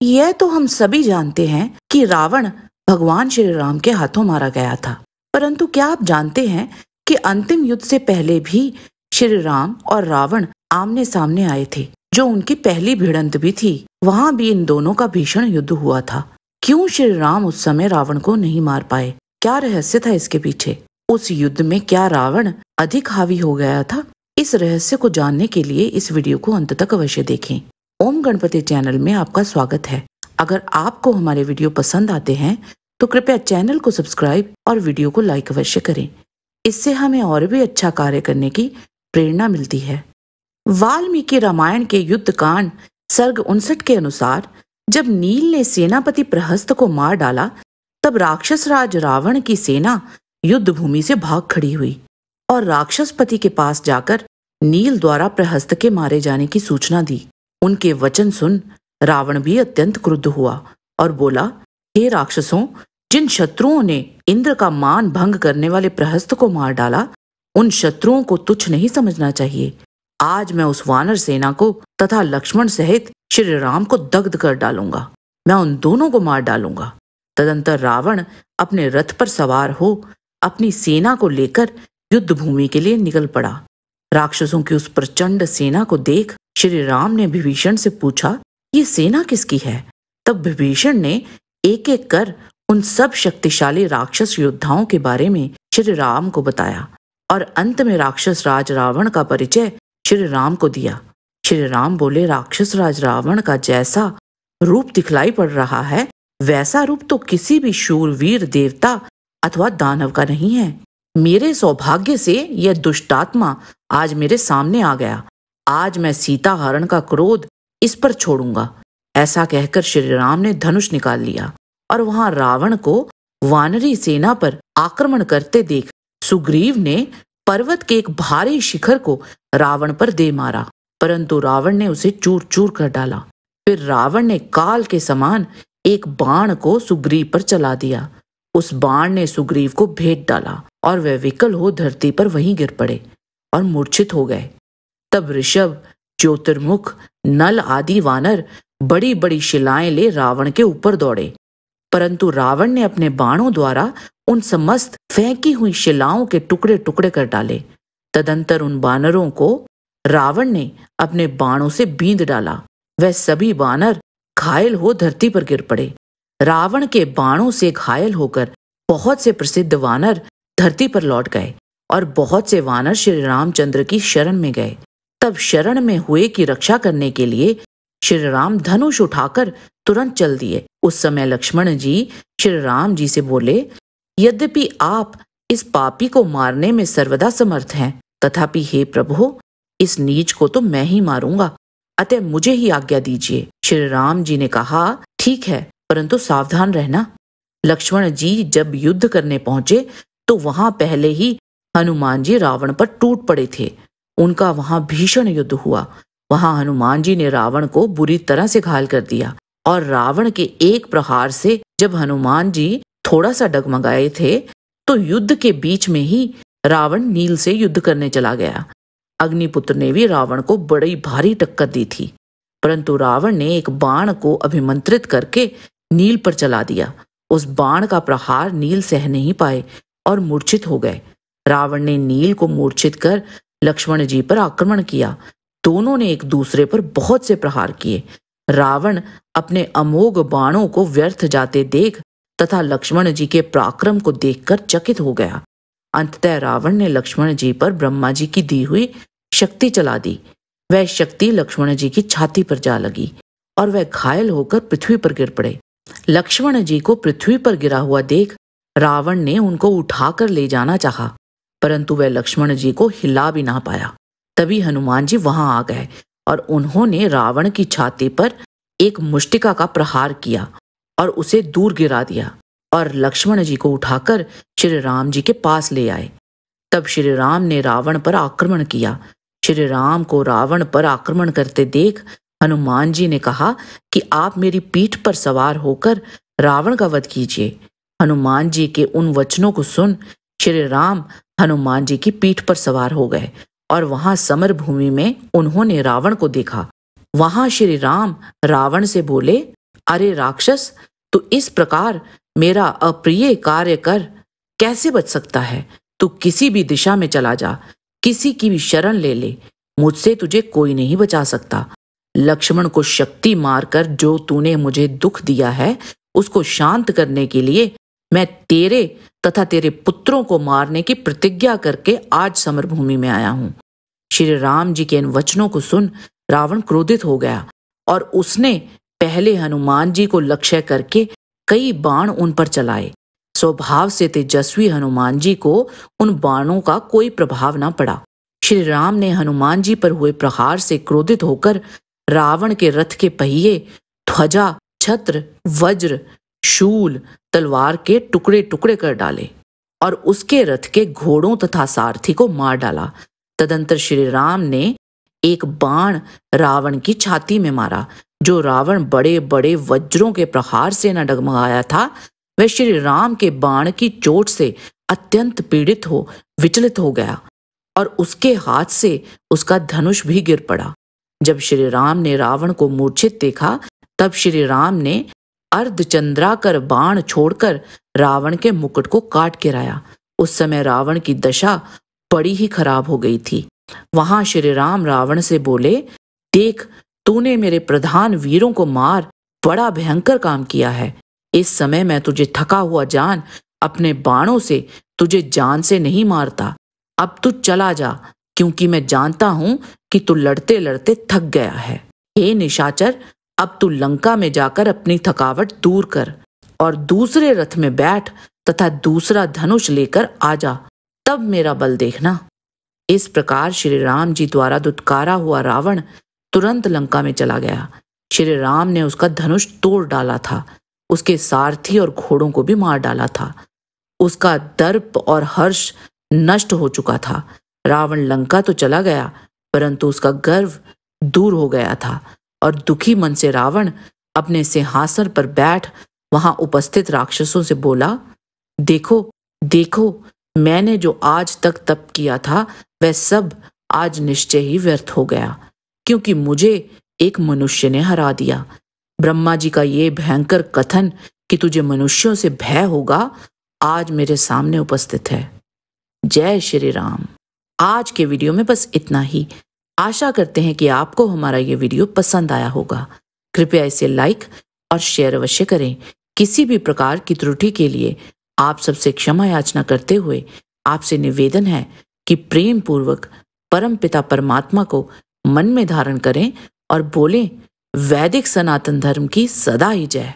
यह तो हम सभी जानते हैं कि रावण भगवान श्री राम के हाथों मारा गया था, परंतु क्या आप जानते हैं कि अंतिम युद्ध से पहले भी श्री राम और रावण आमने सामने आए थे, जो उनकी पहली भिड़ंत भी थी। वहां भी इन दोनों का भीषण युद्ध हुआ था। क्यों श्री राम उस समय रावण को नहीं मार पाए? क्या रहस्य था इसके पीछे? उस युद्ध में क्या रावण अधिक हावी हो गया था? इस रहस्य को जानने के लिए इस वीडियो को अंत तक अवश्य देखें। ओम गणपति चैनल में आपका स्वागत है। अगर आपको हमारे वीडियो पसंद आते हैं तो कृपया चैनल को सब्सक्राइब और वीडियो को लाइक अवश्य करें। इससे हमें और भी अच्छा कार्य करने की प्रेरणा मिलती है। वाल्मीकि रामायण के युद्ध कांड सर्ग 59 के अनुसार जब नील ने सेनापति प्रहस्त को मार डाला, तब राक्षस राज रावण की सेना युद्ध भूमि से भाग खड़ी हुई और राक्षसपति के पास जाकर नील द्वारा प्रहस्त के मारे जाने की सूचना दी। उनके वचन सुन रावण भी अत्यंत क्रुद्ध हुआ और बोला, हे राक्षसों, जिन शत्रुओं ने इंद्र का मान भंग करने वाले प्रहस्त को मार डाला, उन शत्रुओं को तुच्छ नहीं समझना चाहिए। आज मैं उस वानर सेना को तथा लक्ष्मण सहित श्री राम को दग्ध कर डालूंगा। मैं उन दोनों को मार डालूंगा। तदंतर रावण अपने रथ पर सवार हो अपनी सेना को लेकर युद्ध भूमि के लिए निकल पड़ा। राक्षसों की उस प्रचंड सेना को देख श्री राम ने विभीषण से पूछा, ये सेना किसकी है? तब विभीषण ने एक एक कर उन सब शक्तिशाली राक्षस योद्धाओं के बारे में श्री राम को बताया और अंत में राक्षस राज रावण का परिचय श्री राम को दिया। श्री राम बोले, राक्षस राज रावण का जैसा रूप दिखलाई पड़ रहा है, वैसा रूप तो किसी भी शूरवीर देवता अथवा दानव का नहीं है। मेरे सौभाग्य से यह दुष्टात्मा आज मेरे सामने आ गया। आज मैं सीता हरण का क्रोध इस पर छोड़ूंगा। ऐसा कहकर श्री राम ने धनुष निकाल लिया और वहां रावण को वानरी सेना पर आक्रमण करते देख सुग्रीव ने पर्वत के एक भारी शिखर को रावण पर दे मारा, परंतु रावण ने उसे चूर चूर कर डाला। फिर रावण ने काल के समान एक बाण को सुग्रीव पर चला दिया। उस बाण ने सुग्रीव को भेद डाला और वे विकल हो धरती पर वहीं गिर पड़े और मूर्छित हो गए। तब ऋषभ, ज्योतिर्मुख, नल आदि वानर बड़ी बड़ी शिलाएं ले रावण के ऊपर दौड़े, परंतु रावण ने अपने बाणों द्वारा उन समस्त फेंकी हुई शिलाओं के टुकड़े टुकड़े कर डाले। तदंतर उन बानरों को रावण ने अपने बाणों से बींध डाला। वह सभी बानर घायल हो धरती पर गिर पड़े। रावण के बाणों से घायल होकर बहुत से प्रसिद्ध वानर धरती पर लौट गए और बहुत से वानर श्री रामचंद्र की शरण में गए। तब शरण में हुए की रक्षा करने के लिए श्री राम धनुष उठाकर तुरंत चल दिए। उस समय लक्ष्मण जी श्री राम जी से बोले, यद्यपि आप इस पापी को मारने में सर्वदा समर्थ हैं, तथापि हे प्रभु, इस नीच को तो मैं ही मारूंगा, अतः मुझे ही आज्ञा दीजिए। श्री राम जी ने कहा, ठीक है, परंतु सावधान रहना। लक्ष्मण जी जब युद्ध करने पहुंचे तो वहां पहले ही हनुमान जी रावण पर टूट पड़े थे। उनका वहां भीषण युद्ध हुआ। वहां हनुमान जी ने रावण को बुरी तरह से घायल कर दिया और रावण के एक प्रहार से जब हनुमान जी थोड़ा सा डगमगाए थे तो युद्ध के बीच में ही रावण नील से युद्ध करने चला गया। अग्निपुत्र ने भी रावण को बड़ी भारी टक्कर दी थी, परंतु रावण ने एक बाण को अभिमंत्रित करके नील पर चला दिया। उस बाण का प्रहार नील सह नहीं पाए और मूर्छित हो गए। रावण ने नील को मूर्छित कर लक्ष्मण जी पर आक्रमण किया। दोनों ने एक दूसरे पर बहुत से प्रहार किए। रावण अपने अमोघ बाणों को व्यर्थ जाते देख तथा लक्ष्मण जी के पराक्रम को देखकर चकित हो गया। अंततः रावण ने लक्ष्मण जी पर ब्रह्मा जी की दी हुई शक्ति चला दी। वह शक्ति लक्ष्मण जी की छाती पर जा लगी और वह घायल होकर पृथ्वी पर गिर पड़े। लक्ष्मण जी को पृथ्वी पर गिरा हुआ देख रावण ने उनको उठाकर ले जाना चाहा, परंतु वह लक्ष्मण जी को हिला भी ना पाया। तभी हनुमान जी वहां आ गए और उन्होंने रावण की छाती पर एक मुष्टिका का प्रहार किया और उसे दूर गिरा दिया और लक्ष्मण जी को उठाकर श्री राम जी के पास ले आए। तब श्री राम ने रावण पर आक्रमण किया। श्री राम को रावण पर आक्रमण करते देख हनुमान जी ने कहा कि आप मेरी पीठ पर सवार होकर रावण का वध कीजिए। हनुमान जी के उन वचनों को सुन श्री राम हनुमान जी की पीठ पर सवार हो गए और वहां समर भूमि में उन्होंने रावण को देखा। वहां श्री राम रावण से बोले, अरे राक्षस, तू इस प्रकार मेरा अप्रिय कार्य कर कैसे बच सकता है? तू किसी भी दिशा में चला जा, किसी की भी शरण ले ले, मुझसे तुझे कोई नहीं बचा सकता। लक्ष्मण को शक्ति मारकर जो तूने मुझे दुख दिया है, उसको शांत करने के लिए मैं तेरे तथा तेरे पुत्रों को मारने की प्रतिज्ञा करके आज समरभूमि में आया हूं। श्री राम जी के इन वचनों को सुन रावण क्रोधित हो गया और उसने पहले हनुमान जी को लक्ष्य करके कई बाण उन पर चलाए। स्वभाव से तेजस्वी हनुमान जी को उन बाणों का कोई प्रभाव न पड़ा। श्री राम ने हनुमान जी पर हुए प्रहार से क्रोधित होकर रावण के रथ के पहिए, ध्वजा, छत्र, वज्र, शूल, तलवार के टुकड़े टुकड़े कर डाले और उसके रथ के घोड़ों तथा सारथी को मार डाला। तदंतर श्री राम ने एक बाण रावण की छाती में मारा। जो रावण बड़े बड़े वज्रों के प्रहार से न डगमगाया था, वह श्री राम के बाण की चोट से अत्यंत पीड़ित हो विचलित हो गया और उसके हाथ से उसका धनुष भी गिर पड़ा। जब श्री राम ने रावण को मूर्छित देखा, तब श्री राम ने अर्धचंद्राकर बाण छोड़कर रावण के मुकुट को काट गिराया। उस समय रावण की दशा बड़ी ही खराब हो गई थी। वहां श्री राम रावण से बोले, देख, तूने मेरे प्रधान वीरों को मार बड़ा भयंकर काम किया है। इस समय मैं तुझे थका हुआ जान अपने बाणों से तुझे जान से नहीं मारता। अब तू चला जा, क्योंकि मैं जानता हूं कि तू लड़ते लड़ते थक गया है। हे निशाचर, अब तू लंका में जाकर अपनी थकावट दूर कर और दूसरे रथ में बैठ तथा दूसरा धनुष लेकर आ जा, तब मेरा बल देखना। इस प्रकार श्री राम जी द्वारा दुत्कारा हुआ रावण तुरंत लंका में चला गया। श्री राम ने उसका धनुष तोड़ डाला था, उसके सारथी और घोड़ों को भी मार डाला था। उसका दर्प और हर्ष नष्ट हो चुका था। रावण लंका तो चला गया, परंतु उसका गर्व दूर हो गया था और दुखी मन से रावण अपने सिंहासन पर बैठ वहां उपस्थित राक्षसों से बोला, देखो देखो, मैंने जो आज तक तप किया था वह सब आज निश्चय ही व्यर्थ हो गया, क्योंकि मुझे एक मनुष्य ने हरा दिया। ब्रह्मा जी का ये भयंकर कथन कि तुझे मनुष्यों से भय होगा, आज मेरे सामने उपस्थित है। जय श्री राम। आज के वीडियो में बस इतना ही। आशा करते हैं कि आपको हमारा ये वीडियो पसंद आया होगा। कृपया इसे लाइक और शेयर अवश्य करें। किसी भी प्रकार की त्रुटि के लिए आप सबसे क्षमा याचना करते हुए आपसे निवेदन है कि प्रेम पूर्वक परम पिता परमात्मा को मन में धारण करें और बोलें, वैदिक सनातन धर्म की सदा ही जय।